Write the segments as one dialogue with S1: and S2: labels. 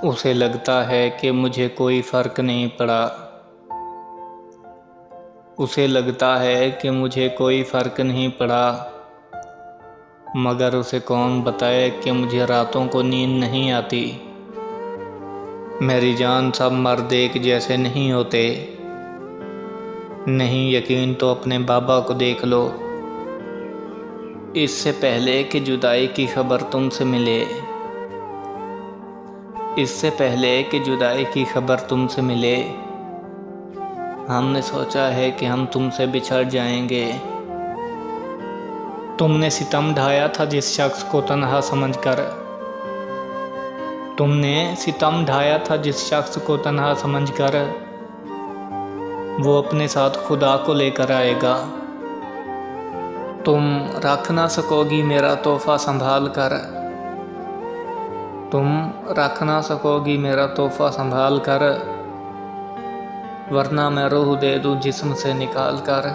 S1: उसे लगता है कि मुझे कोई फ़र्क नहीं पड़ा। उसे लगता है कि मुझे कोई फ़र्क नहीं पड़ा, मगर उसे कौन बताए कि मुझे रातों को नींद नहीं आती। मेरी जान, सब मर्द एक जैसे नहीं होते। नहीं यकीन तो अपने बाबा को देख लो। इससे पहले कि जुदाई की खबर तुमसे मिले, इससे पहले कि जुदाई की खबर तुमसे मिले, हमने सोचा है कि हम तुमसे बिछड़ जाएंगे। तुमने सितम ढाया था जिस शख्स को तन्हा समझकर, तुमने सितम ढाया था जिस शख्स को तन्हा समझकर, वो अपने साथ खुदा को लेकर आएगा। तुम रख ना सकोगी मेरा तोहफ़ा संभाल कर, तुम रख ना सकोगी मेरा तोहफ़ा संभाल कर, वरना मैं रूह दे दूँ जिस्म से निकाल कर।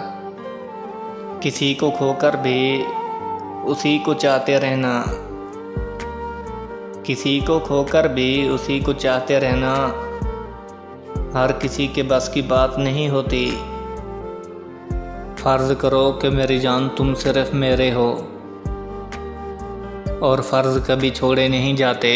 S1: किसी को खोकर भी उसी को चाहते रहना, किसी को खोकर भी उसी को चाहते रहना, हर किसी के बस की बात नहीं होती। फ़र्ज़ करो कि मेरी जान तुम सिर्फ़ मेरे हो, और फ़र्ज़ कभी छोड़े नहीं जाते।